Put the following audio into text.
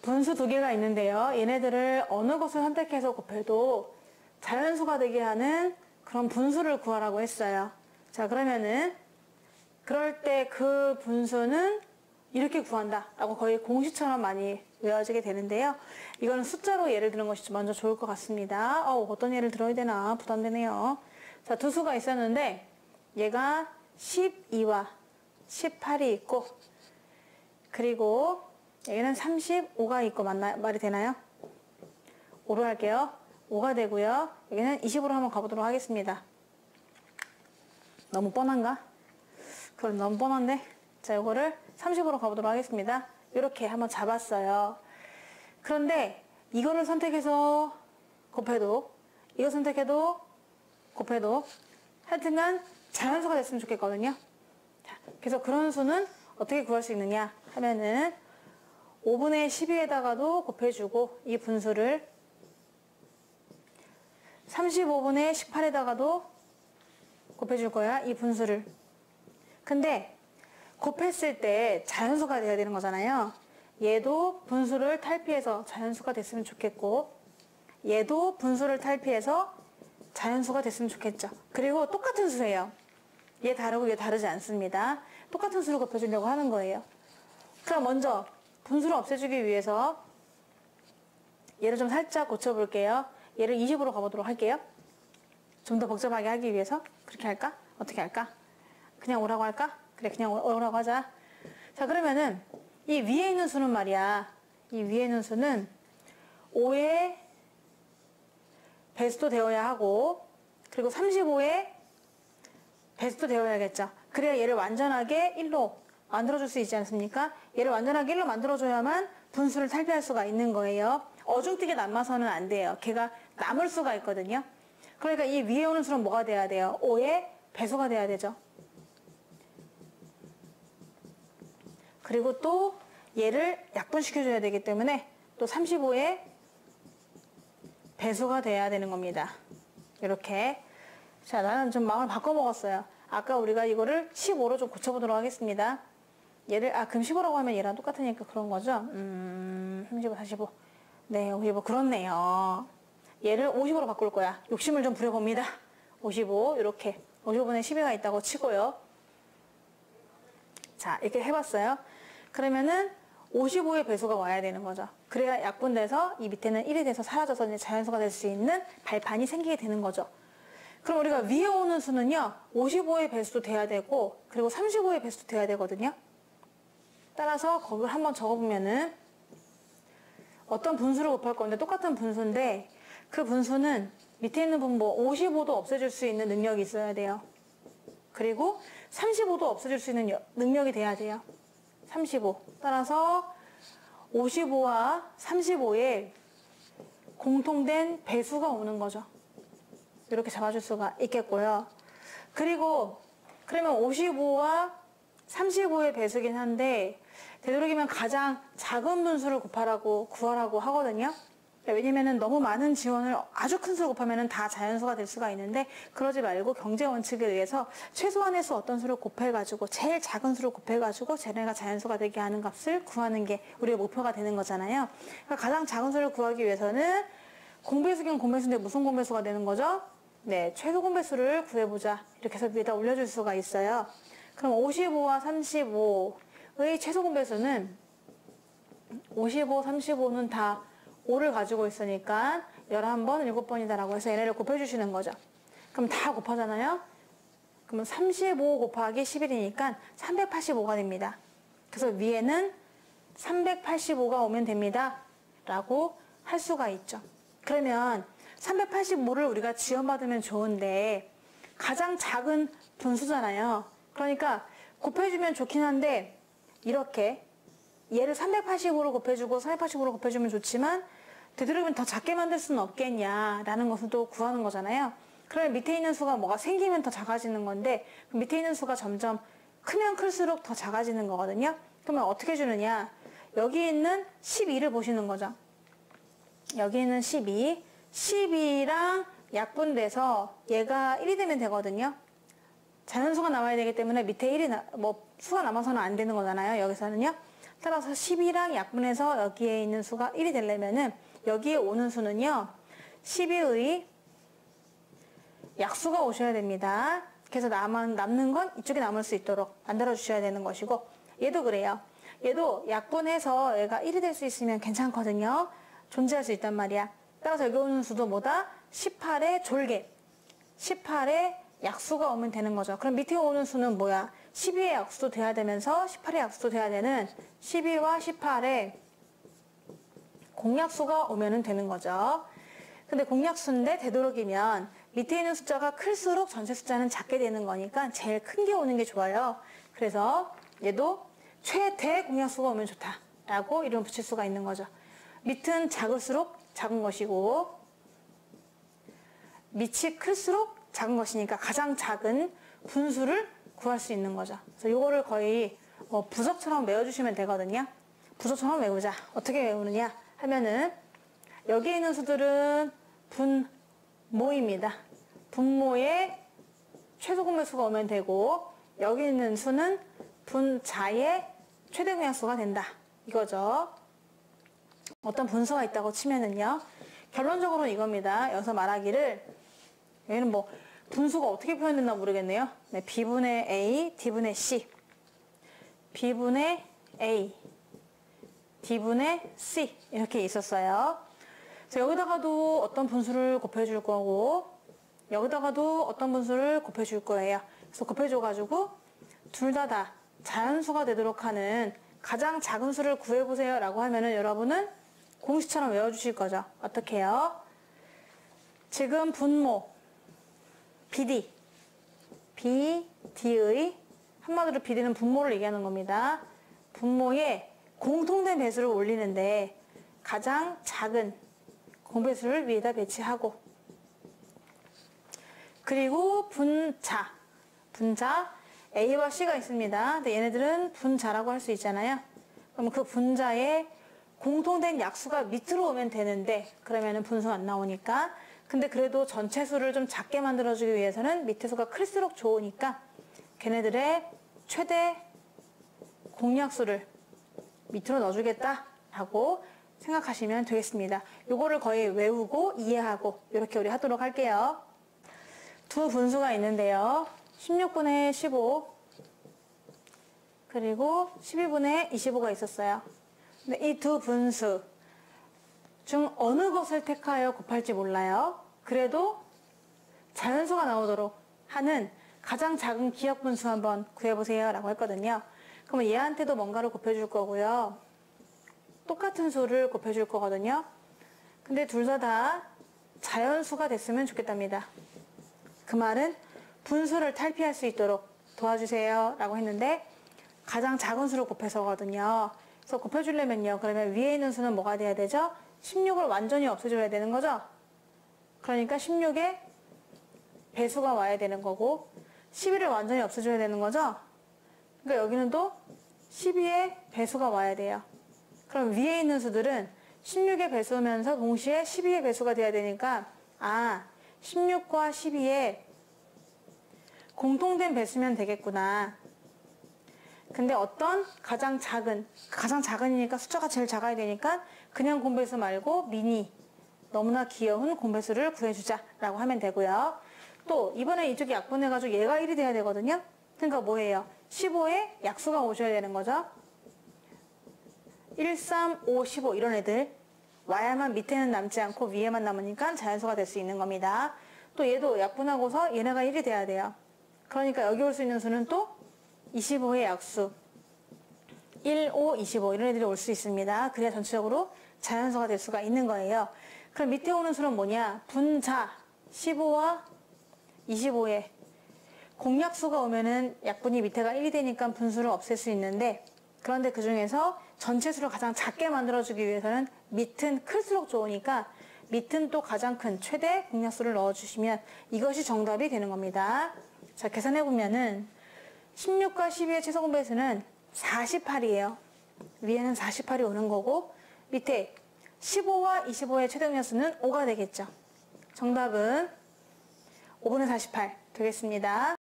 분수 두 개가 있는데요. 얘네들을 어느 것을 선택해서 곱해도 자연수가 되게 하는 그런 분수를 구하라고 했어요. 자, 그러면은 그럴 때 그 분수는 이렇게 구한다 라고 거의 공식처럼 많이 외워지게 되는데요. 이거는 숫자로 예를 드는 것이 먼저 좋을 것 같습니다. 어떤 예를 들어야 되나 부담되네요. 자, 두 수가 있었는데 얘가 12와 18이 있고, 그리고 여기는 35가 있고, 말이 되나요? 5로 할게요. 5가 되고요. 여기는 20으로 한번 가보도록 하겠습니다. 너무 뻔한가? 그럼 너무 뻔한데? 자, 요거를 30으로 가보도록 하겠습니다. 이렇게 한번 잡았어요. 그런데 이거를 선택해서 곱해도, 이거 선택해도 곱해도 하여튼간 자연수가 됐으면 좋겠거든요. 자, 그래서 그런 수는 어떻게 구할 수 있느냐 하면은 5분의 12에다가도 곱해주고, 이 분수를 35분의 18에다가도 곱해줄 거야, 이 분수를. 근데 곱했을 때 자연수가 돼야 되는 거잖아요. 얘도 분수를 탈피해서 자연수가 됐으면 좋겠고, 얘도 분수를 탈피해서 자연수가 됐으면 좋겠죠. 그리고 똑같은 수예요. 얘 다르고 얘 다르지 않습니다. 똑같은 수를 곱해주려고 하는 거예요. 그럼 먼저 분수를 없애주기 위해서 얘를 좀 살짝 고쳐볼게요. 얘를 20으로 가보도록 할게요. 좀 더 복잡하게 하기 위해서. 그렇게 할까? 어떻게 할까? 그냥 5라고 할까? 그래, 그냥 5라고 하자. 자, 그러면은 이 위에 있는 수는 말이야, 이 위에 있는 수는 5의 배수도 되어야 하고, 그리고 35의 배수도 되어야겠죠. 그래야 얘를 완전하게 1로 만들어줄 수 있지 않습니까? 얘를 완전하게 1로 만들어줘야만 분수를 탈피할 수가 있는 거예요. 어중뜨게 남아서는 안 돼요. 걔가 남을 수가 있거든요. 그러니까 이 위에 오는 수는 뭐가 돼야 돼요? 5의 배수가 돼야 되죠. 그리고 또 얘를 약분시켜줘야 되기 때문에 또 35의 배수가 돼야 되는 겁니다. 이렇게. 자, 나는 좀 마음을 바꿔먹었어요. 아까 우리가 이거를 15로 좀 고쳐보도록 하겠습니다. 얘를, 그럼 15라고 하면 얘랑 똑같으니까 그런 거죠? 35, 45. 네, 55. 그렇네요. 얘를 50으로 바꿀 거야. 욕심을 좀 부려봅니다. 55, 이렇게. 55분의 12가 있다고 치고요. 자, 이렇게 해봤어요. 그러면은 55의 배수가 와야 되는 거죠. 그래야 약분돼서 이 밑에는 1이 돼서 사라져서 이제 자연수가 될 수 있는 발판이 생기게 되는 거죠. 그럼 우리가 위에 오는 수는요, 55의 배수도 돼야 되고, 그리고 35의 배수도 돼야 되거든요. 따라서 거기를 한번 적어보면은 어떤 분수를 곱할 건데 똑같은 분수인데, 그 분수는 밑에 있는 분모 55도 없애줄 수 있는 능력이 있어야 돼요. 그리고 35도 없애줄 수 있는 능력이 돼야 돼요. 35. 따라서 55와 35에 공통된 배수가 오는 거죠. 이렇게 잡아줄 수가 있겠고요. 그리고 그러면 55와 35의 배수긴 한데 되도록이면 가장 작은 분수를 구하라고 하거든요. 왜냐면은 너무 많은 지원을 아주 큰 수를 곱하면은 다 자연수가 될 수가 있는데, 그러지 말고 경제 원칙에 의해서 최소한의 수 어떤 수를 곱해가지고 제일 작은 수를 곱해가지고 쟤네가 자연수가 되게 하는 값을 구하는 게 우리의 목표가 되는 거잖아요. 그러니까 가장 작은 수를 구하기 위해서는 공배수긴 공배수인데 무슨 공배수가 되는 거죠? 네, 최소 공배수를 구해보자. 이렇게 해서 위에다 올려줄 수가 있어요. 그럼 55와 35의 최소 공배수는 55, 35는 다 5를 가지고 있으니까 11번, 7번이다라고 해서 얘네를 곱해주시는 거죠. 그럼 다 곱하잖아요? 그러면 35 곱하기 11이니까 385가 됩니다. 그래서 위에는 385가 오면 됩니다. 라고 할 수가 있죠. 그러면 385를 우리가 지원받으면 좋은데 가장 작은 분수잖아요. 그러니까 곱해주면 좋긴 한데 이렇게 얘를 385로 곱해주고 385로 곱해주면 좋지만 되도록이면 더 작게 만들 수는 없겠냐라는 것을 또 구하는 거잖아요. 그러면 밑에 있는 수가 뭐가 생기면 더 작아지는 건데 밑에 있는 수가 점점 크면 클수록 더 작아지는 거거든요. 그러면 어떻게 주느냐, 여기 있는 12를 보시는 거죠. 여기 있는 12랑 약분돼서 얘가 1이 되면 되거든요. 자연수가 나와야 되기 때문에 밑에 1이 수가 남아서는 안 되는 거잖아요. 여기서는요. 따라서 10이랑 약분해서 여기에 있는 수가 1이 되려면은 여기에 오는 수는요. 12의 약수가 오셔야 됩니다. 그래서 남는 건 이쪽에 남을 수 있도록 만들어 주셔야 되는 것이고, 얘도 그래요. 얘도 약분해서 얘가 1이 될 수 있으면 괜찮거든요. 존재할 수 있단 말이야. 따라서 여기 오는 수도 뭐다? 18의 졸개. 18의 약수가 오면 되는 거죠. 그럼 밑에 오는 수는 뭐야? 12의 약수도 돼야 되면서 18의 약수도 돼야 되는 12와 18의 공약수가 오면 되는 거죠. 근데 공약수인데 되도록이면 밑에 있는 숫자가 클수록 전체 숫자는 작게 되는 거니까 제일 큰 게 오는 게 좋아요. 그래서 얘도 최대 공약수가 오면 좋다 라고 이름 붙일 수가 있는 거죠. 밑은 작을수록 작은 것이고 밑이 클수록 작은 것이니까 가장 작은 분수를 구할 수 있는 거죠. 그래서 이거를 거의 부석처럼 외워주시면 되거든요. 부석처럼 외우자. 어떻게 외우느냐 하면은 여기 있는 수들은 분모입니다. 분모의 최소 공배수가 오면 되고 여기 있는 수는 분자의 최대 공약수가 된다. 이거죠. 어떤 분수가 있다고 치면은요. 결론적으로는 이겁니다. 여기서 말하기를 얘는 뭐 분수가 어떻게 표현됐나 모르겠네요. 네, B분의 A, D분의 C. B분의 A, D분의 C 이렇게 있었어요. 그래서 여기다가도 어떤 분수를 곱해줄 거고 여기다가도 어떤 분수를 곱해줄 거예요. 그래서 곱해줘가지고 둘 다 자연수가 되도록 하는 가장 작은 수를 구해보세요 라고 하면은 여러분은 공식처럼 외워주실 거죠. 어떻게 해요? 지금 분모 BD, BD의 한마디로 BD는 분모를 얘기하는 겁니다. 분모에 공통된 배수를 올리는데 가장 작은 공배수를 위에다 배치하고 그리고 분자 A와 C가 있습니다. 근데 얘네들은 분자라고 할 수 있잖아요. 그럼 그 분자에 공통된 약수가 밑으로 오면 되는데 그러면은 분수가 안 나오니까 근데 그래도 전체 수를 좀 작게 만들어주기 위해서는 밑에 수가 클수록 좋으니까 걔네들의 최대 공약수를 밑으로 넣어주겠다 라고 생각하시면 되겠습니다. 요거를 거의 외우고 이해하고 이렇게 우리 하도록 할게요. 두 분수가 있는데요. 16분의 15 그리고 12분의 25가 있었어요. 근데 이 두 분수 중 어느 것을 택하여 곱할지 몰라요. 그래도 자연수가 나오도록 하는 가장 작은 기억분수 한번 구해보세요 라고 했거든요. 그러면 얘한테도 뭔가를 곱해줄 거고요. 똑같은 수를 곱해줄 거거든요. 근데 둘 다 자연수가 됐으면 좋겠답니다. 그 말은 분수를 탈피할 수 있도록 도와주세요 라고 했는데 가장 작은 수를 곱해서거든요. 그래서 곱해주려면요. 그러면 위에 있는 수는 뭐가 돼야 되죠? 16을 완전히 없애줘야 되는 거죠. 그러니까 16에 배수가 와야 되는 거고 12를 완전히 없애줘야 되는 거죠. 그러니까 여기는 또 12의 배수가 와야 돼요. 그럼 위에 있는 수들은 16의 배수면서 동시에 12의 배수가 돼야 되니까 16과 12의 공통된 배수면 되겠구나. 근데 어떤 가장 작으니까 숫자가 제일 작아야 되니까 그냥 공배수 말고 미니 너무나 귀여운 공배수를 구해주자 라고 하면 되고요. 또 이번에 이쪽이 약분해가지고 얘가 1이 돼야 되거든요. 그러니까 뭐예요? 15에 약수가 오셔야 되는 거죠. 1, 3, 5, 15 이런 애들 와야만 밑에는 남지 않고 위에만 남으니까 자연수가 될 수 있는 겁니다. 또 얘도 약분하고서 얘네가 1이 돼야 돼요. 그러니까 여기 올 수 있는 수는 또 25의 약수 1, 5, 25 이런 애들이 올 수 있습니다. 그래야 전체적으로 자연수가 될 수가 있는 거예요. 그럼 밑에 오는 수는 뭐냐? 분자 15와 25에 공약수가 오면은 약분이 밑에가 1이 되니까 분수를 없앨 수 있는데 그런데 그 중에서 전체 수를 가장 작게 만들어주기 위해서는 밑은 클수록 좋으니까 밑은 또 가장 큰 최대 공약수를 넣어주시면 이것이 정답이 되는 겁니다. 자, 계산해보면은 16과 12의 최소 공배수는 48이에요. 위에는 48이 오는 거고 밑에 15와 25의 최대 공약수는 5가 되겠죠. 정답은 5분의 48 되겠습니다.